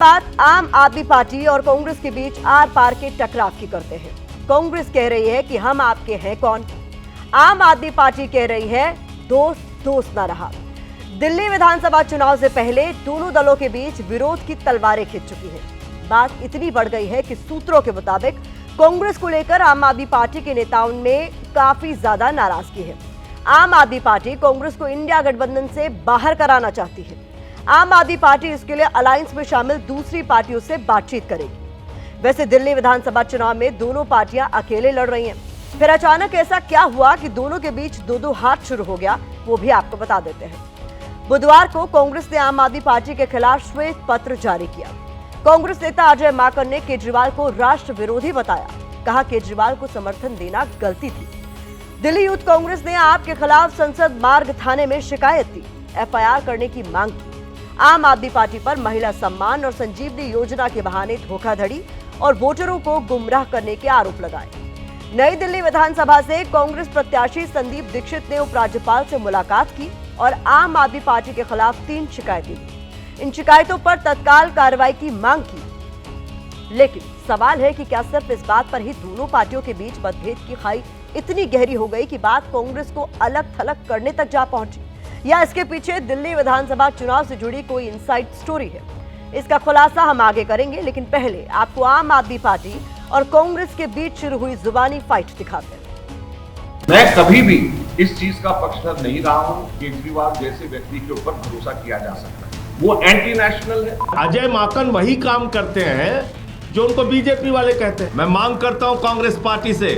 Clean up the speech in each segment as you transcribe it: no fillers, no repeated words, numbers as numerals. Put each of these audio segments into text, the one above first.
बात आम आदमी पार्टी और कांग्रेस के बीच आर पार के टकराव की करते हैं। कांग्रेस कह रही है कि हम आपके हैं कौन। आम आदमी पार्टी कह रही है दोस्त दोस्त ना रहा। दिल्ली विधानसभा चुनाव से पहले दोनों दलों के बीच विरोध की तलवारें खिंच चुकी हैं। बात इतनी बढ़ गई है कि सूत्रों के मुताबिक कांग्रेस को लेकर आम आदमी पार्टी के नेताओं में काफी ज्यादा नाराजगी है। आम आदमी पार्टी कांग्रेस को इंडिया गठबंधन से बाहर कराना चाहती है। आम आदमी पार्टी इसके लिए अलायंस में शामिल दूसरी पार्टियों से बातचीत करेगी। वैसे दिल्ली विधानसभा चुनाव में दोनों पार्टियां अकेले लड़ रही हैं। फिर अचानक ऐसा क्या हुआ कि दोनों के बीच दो दो हाथ शुरू हो गया, वो भी आपको बता देते हैं। बुधवार को कांग्रेस ने आम आदमी पार्टी के खिलाफ श्वेत पत्र जारी किया। कांग्रेस नेता अजय माकन ने केजरीवाल को राष्ट्र विरोधी बताया। कहा केजरीवाल को समर्थन देना गलती थी। दिल्ली यूथ कांग्रेस ने आपके खिलाफ संसद मार्ग थाने में शिकायत दी, एफआईआर करने की मांग की। आम आदमी पार्टी पर महिला सम्मान और संजीवनी योजना के बहाने धोखाधड़ी और वोटरों को गुमराह करने के आरोप लगाए। नई दिल्ली विधानसभा से कांग्रेस प्रत्याशी संदीप दीक्षित ने उपराज्यपाल से मुलाकात की और आम आदमी पार्टी के खिलाफ 3 शिकायतें दी। इन शिकायतों पर तत्काल कार्रवाई की मांग की। लेकिन सवाल है कि क्या सिर्फ इस बात पर ही दोनों पार्टियों के बीच मतभेद की खाई इतनी गहरी हो गई कि बात कांग्रेस को अलग थलग करने तक जा पहुंची, या इसके पीछे दिल्ली विधानसभा चुनाव से जुड़ी कोई इनसाइड स्टोरी है। इसका खुलासा हम आगे करेंगे, लेकिन पहले आपको आम आदमी पार्टी और कांग्रेस के बीच शुरू हुई जुबानी फाइट दिखाते हैं। मैं कभी भी इस चीज का पक्षधर नहीं रहा हूं। केजरीवाल जैसे व्यक्ति के ऊपर भरोसा किया जा सकता है, वो एंटी नेशनल है। अजय माकन वही काम करते हैं जो उनको बीजेपी वाले कहते हैं। मैं मांग करता हूं कांग्रेस पार्टी से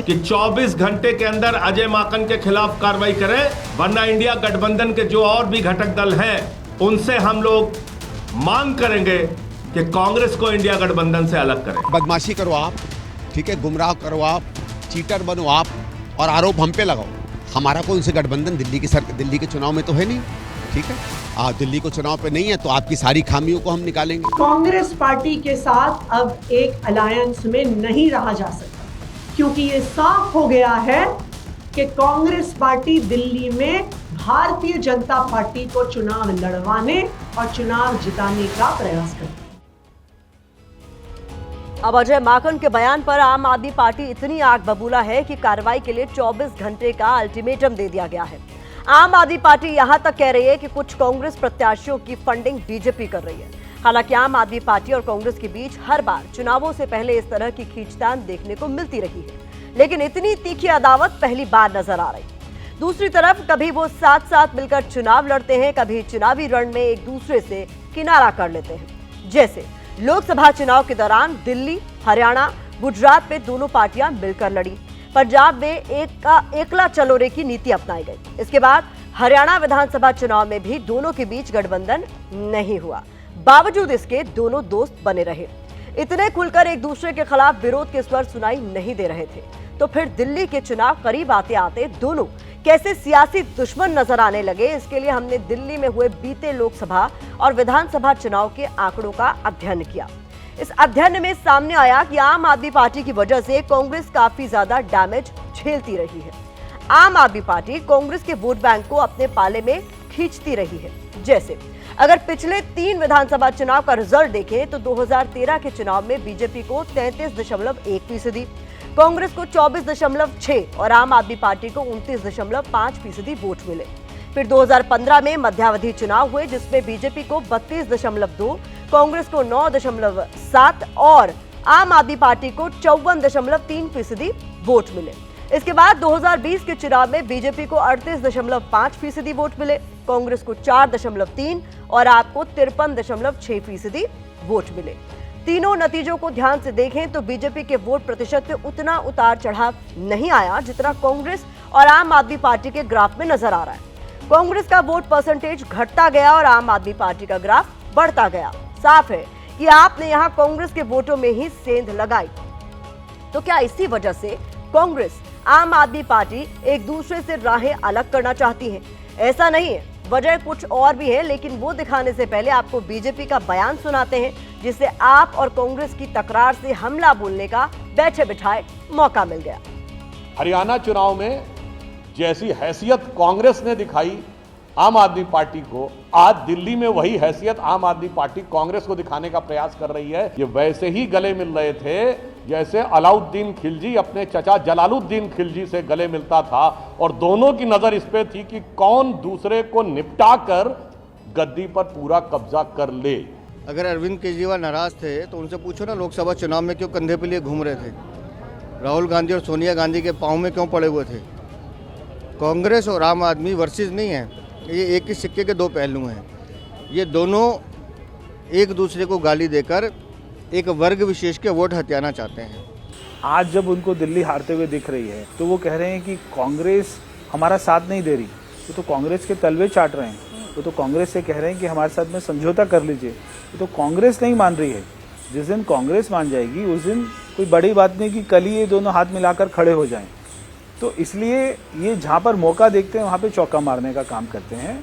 कि 24 घंटे के अंदर अजय माकन के खिलाफ कार्रवाई करें, वरना इंडिया गठबंधन के जो और भी घटक दल हैं उनसे हम लोग मांग करेंगे कि कांग्रेस को इंडिया गठबंधन से अलग करें। बदमाशी करो आप, ठीक है, गुमराह करो आप, चीटर बनो आप और आरोप हम पे लगाओ। हमारा कोई उनसे गठबंधन दिल्ली के चुनाव में तो है नहीं, ठीक है। दिल्ली को चुनाव पे नहीं है तो आपकी सारी खामियों को हम निकालेंगे। कांग्रेस पार्टी के साथ अब एक अलायंस में नहीं रहा जा सकता, क्योंकि ये साफ हो गया है कि कांग्रेस पार्टी दिल्ली में भारतीय जनता पार्टी को चुनाव लड़वाने और चुनाव जिताने का प्रयास करती है। अब अजय माकन के बयान पर आम आदमी पार्टी इतनी आग बबूला है कि कार्रवाई के लिए 24 घंटे का अल्टीमेटम दे दिया गया है। आम आदमी पार्टी यहां तक कह रही है कि कुछ कांग्रेस प्रत्याशियों की फंडिंग बीजेपी कर रही है। हालांकि आम आदमी पार्टी और कांग्रेस के बीच हर बार चुनावों से पहले इस तरह की खींचतान देखने को मिलती रही है, लेकिन इतनी तीखी अदावत पहली बार नजर आ रही। दूसरी तरफ कभी वो साथ साथ मिलकर चुनाव लड़ते हैं, कभी चुनावी रण में एक दूसरे से किनारा कर लेते हैं। जैसे लोकसभा चुनाव के दौरान दिल्ली, हरियाणा, गुजरात में दोनों पार्टियां मिलकर लड़ी। पंजाब में एकला चलो रे की नीति अपनाई गई। इसके बाद हरियाणा विधानसभा चुनाव में भी दोनों के बीच गठबंधन नहीं हुआ। बावजूद इसके दोनों दोस्त बने रहे। इतने खुलकर एक दूसरे के खिलाफ विरोध के स्वर सुनाई नहीं दे रहे थे। तो फिर दिल्ली के चुनाव करीब आते आते दोनों कैसे सियासी दुश्मन नजर आने लगे, इसके लिए हमने दिल्ली में हुए बीते लोकसभा और विधानसभा चुनाव के आंकड़ों का अध्ययन किया। इस अध्ययन में सामने आया कि आम आदमी पार्टी की वजह से कांग्रेस काफी ज्यादा डैमेज झेलती रही है। आम आदमी पार्टी कांग्रेस के वोट बैंक को अपने पाले में खींचती रही है। जैसे अगर पिछले 3 विधानसभा चुनाव का रिजल्ट देखें तो 2013 के चुनाव में बीजेपी को 33.1%, कांग्रेस को 24.6% और आम आदमी पार्टी को 29.5% वोट मिले। फिर 2015 में मध्यावधि चुनाव हुए, जिसमें बीजेपी को 32.2%, कांग्रेस को 9.7% और आम आदमी पार्टी को 54.3% वोट मिले। इसके बाद 2020 के चुनाव में बीजेपी को 38.5% वोट मिले, कांग्रेस को 4.3% और आपको 53.6% वोट मिले। तीनों नतीजों को ध्यान से देखें तो बीजेपी के वोट प्रतिशत में उतना उतार चढ़ाव नहीं आया जितना कांग्रेस और आम आदमी पार्टी के ग्राफ में नजर आ रहा है। कांग्रेस का वोट परसेंटेज घटता गया और आम आदमी पार्टी का ग्राफ बढ़ता गया। साफ है कि आपने यहां कांग्रेस के वोटों में ही सेंध लगाई। तो क्या इसी वजह से कांग्रेस, आम आदमी पार्टी एक दूसरे से राहें अलग करना चाहती हैं? ऐसा नहीं है, वजह कुछ और भी है, लेकिन वो दिखाने से पहले आपको बीजेपी का बयान सुनाते हैं, जिससे आप और कांग्रेस की तकरार से हमला बोलने का बैठे बिठाए मौका मिल गया। हरियाणा चुनाव में जैसी हैसियत कांग्रेस ने दिखाई आम आदमी पार्टी को आज दिल्ली में वही हैसियत आम आदमी पार्टी कांग्रेस को दिखाने का प्रयास कर रही है। ये वैसे ही गले मिल रहे थे जैसे अलाउद्दीन खिलजी अपने चचा जलालुद्दीन खिलजी से गले मिलता था, और दोनों की नजर इस पे थी कि कौन दूसरे को निपटा कर गद्दी पर पूरा कब्जा कर ले। अगर अरविंद केजरीवाल नाराज थे तो उनसे पूछो ना, लोकसभा चुनाव में क्यों कंधे पे लिए घूम रहे थे? राहुल गांधी और सोनिया गांधी के पाँव में क्यों पड़े हुए थे? कांग्रेस और आम आदमी वर्सेस नहीं है, ये एक ही सिक्के के दो पहलू हैं। ये दोनों एक दूसरे को गाली देकर एक वर्ग विशेष के वोट हथियाना चाहते हैं। आज जब उनको दिल्ली हारते हुए दिख रही है तो वो कह रहे हैं कि कांग्रेस हमारा साथ नहीं दे रही, वो तो कांग्रेस के तलवे चाट रहे हैं, वो तो कांग्रेस से कह रहे हैं कि हमारे साथ में समझौता कर लीजिए। वो तो कांग्रेस नहीं मान रही है। जिस दिन कांग्रेस मान जाएगी उस दिन कोई बड़ी बात नहीं कि कल ही ये दोनों हाथ मिलाकर खड़े हो जाएं। तो इसलिए ये जहां पर मौका देखते हैं वहां पे चौका मारने का काम करते हैं।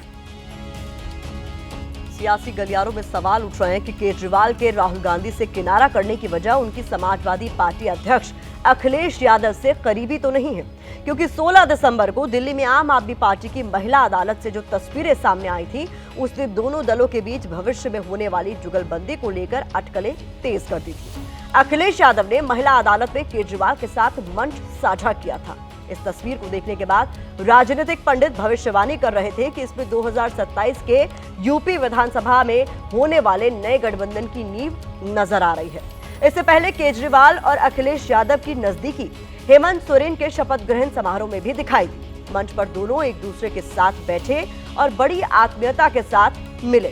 सियासी गलियारों में सवाल उठ रहे हैं कि केजरीवाल के राहुल गांधी से किनारा करने की वजह उनकी समाजवादी पार्टी अध्यक्ष अखिलेश यादव से करीबी तो नहीं है, क्योंकि 16 दिसंबर को दिल्ली में आम आदमी पार्टी की महिला अदालत से जो तस्वीरें सामने आई थी उसने दोनों दलों के बीच भविष्य में होने वाली जुगलबंदी को लेकर अटकलें तेज कर दी थी। अखिलेश यादव ने महिला अदालत में केजरीवाल के साथ मंच साझा किया था। इस तस्वीर को देखने के बाद राजनीतिक पंडित भविष्यवाणी कर रहे थे कि इसमें 2027 के यूपी विधानसभा में होने वाले नए गठबंधन की नींव नजर आ रही है। इससे पहले केजरीवाल और अखिलेश यादव की नजदीकी हेमंत सोरेन के शपथ ग्रहण समारोह में भी दिखाई दी। मंच पर दोनों एक दूसरे के साथ बैठे और बड़ी आत्मीयता के साथ मिले।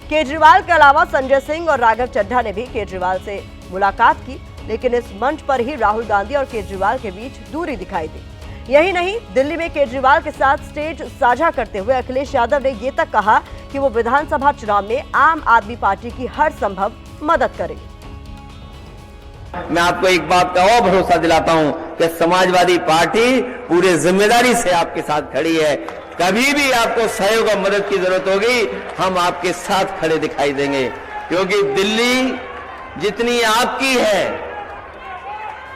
केजरीवाल के अलावा संजय सिंह और राघव चड्ढा ने भी केजरीवाल से मुलाकात की, लेकिन इस मंच पर ही राहुल गांधी और केजरीवाल के बीच दूरी दिखाई दी। यही नहीं, दिल्ली में केजरीवाल के साथ स्टेज साझा करते हुए अखिलेश यादव ने ये तक कहा कि वो विधानसभा चुनाव में आम आदमी पार्टी की हर संभव मदद करेंगे। मैं आपको एक बात का और भरोसा दिलाता हूं कि समाजवादी पार्टी पूरे जिम्मेदारी से आपके साथ खड़ी है। कभी भी आपको सहयोग और मदद की जरूरत होगी, हम आपके साथ खड़े दिखाई देंगे, क्योंकि दिल्ली जितनी आपकी है,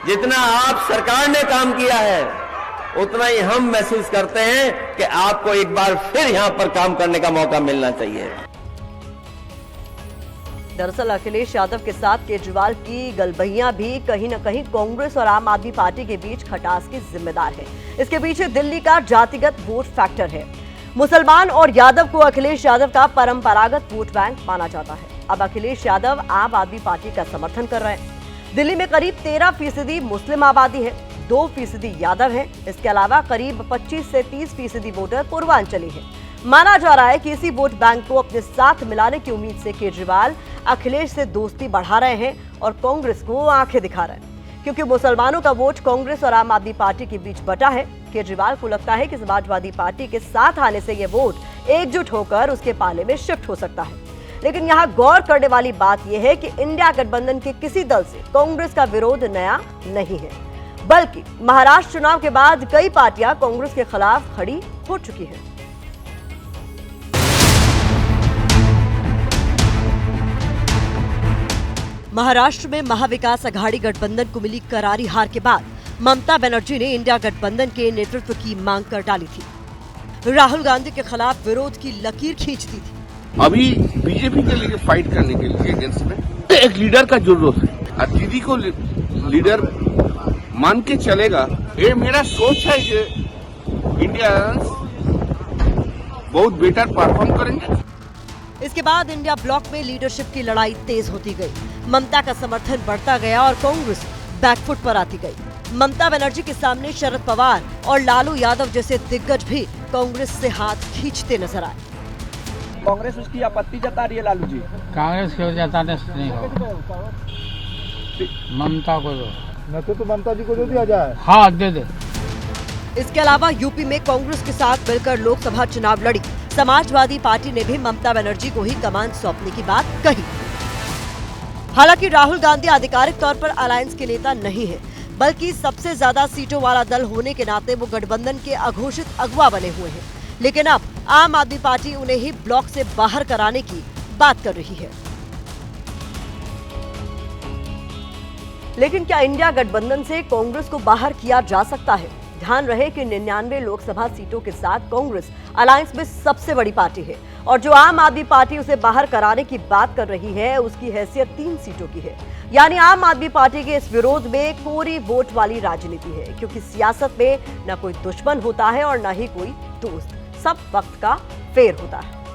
जितना आप सरकार ने काम किया है, उतना ही हम महसूस करते हैं कि आपको एक बार फिर यहां पर काम करने का मौका मिलना चाहिए। दरअसल अखिलेश यादव के साथ केजरीवाल की गलबहियां भी कहीं न कहीं कांग्रेस और आम आदमी पार्टी के बीच खटास की जिम्मेदार है। इसके पीछे दिल्ली का जातिगत वोट फैक्टर है। मुसलमान और यादव को अखिलेश यादव का परंपरागत वोट बैंक माना जाता है। अब अखिलेश यादव आम आदमी पार्टी का समर्थन कर रहे हैं। दिल्ली में करीब 13% मुस्लिम आबादी है, 2% यादव है। इसके अलावा करीब 25 से 30% वोटर पूर्वांचली है। माना जा रहा है कि इसी वोट बैंक को अपने साथ मिलाने की उम्मीद से केजरीवाल अखिलेश से दोस्ती बढ़ा रहे हैं और कांग्रेस को आंखें दिखा रहे हैं, क्योंकि मुसलमानों का वोट कांग्रेस और आम आदमी पार्टी के बीच बटा है। केजरीवाल को लगता है कि समाजवादी पार्टी के साथ आने से ये वोट एकजुट होकर उसके पाले में शिफ्ट हो सकता है। लेकिन यहाँ गौर करने वाली बात यह है कि इंडिया गठबंधन के किसी दल से कांग्रेस का विरोध नया नहीं है, बल्कि महाराष्ट्र चुनाव के बाद कई पार्टियां कांग्रेस के खिलाफ खड़ी हो चुकी हैं। महाराष्ट्र में महाविकास अघाड़ी गठबंधन को मिली करारी हार के बाद ममता बनर्जी ने इंडिया गठबंधन के नेतृत्व की मांग कर डाली थी। राहुल गांधी के खिलाफ विरोध की लकीर खींच दी थी। अभी बीजेपी के लिए फाइट करने के लिए अगेंस्ट में एक लीडर का जरूरत है और दीदी को लीडर मान के चलेगा। ये मेरा सोच है कि इंडिया बहुत बेटर परफॉर्म करेंगे। इसके बाद इंडिया ब्लॉक में लीडरशिप की लड़ाई तेज होती गई। ममता का समर्थन बढ़ता गया और कांग्रेस बैकफुट पर आती गई। ममता बनर्जी के सामने शरद पवार और लालू यादव जैसे दिग्गज भी कांग्रेस से हाथ खींचते नजर आए। कांग्रेस उसकी आपत्ति जता रही है लालू जी। कांग्रेस को जताने से नहीं होगा, ममता को दो, न तो ममता जी को दे दिया जाए। हाँ दे दे। इसके अलावा यूपी में कांग्रेस के साथ मिलकर लोकसभा चुनाव लड़ी समाजवादी पार्टी ने भी ममता बनर्जी को ही कमान सौंपने की बात कही। हालांकि राहुल गांधी आधिकारिक तौर पर अलायंस के नेता नहीं है, बल्कि सबसे ज्यादा सीटों वाला दल होने के नाते वो गठबंधन के अघोषित अगुवा बने हुए हैं। लेकिन अब आम आदमी पार्टी उन्हें ही ब्लॉक से बाहर कराने की बात कर रही है। लेकिन क्या इंडिया गठबंधन से कांग्रेस को बाहर किया जा सकता है? ध्यान रहे कि 99 लोकसभा सीटों के साथ कांग्रेस अलायंस में सबसे बड़ी पार्टी है और जो आम आदमी पार्टी उसे बाहर कराने की बात कर रही है उसकी हैसियत 3 सीटों की है। यानी आम आदमी पार्टी के इस विरोध में कोरी वोट वाली राजनीति है, क्योंकि सियासत में न कोई दुश्मन होता है और न ही कोई दोस्त, सब वक्त का फेर होता है।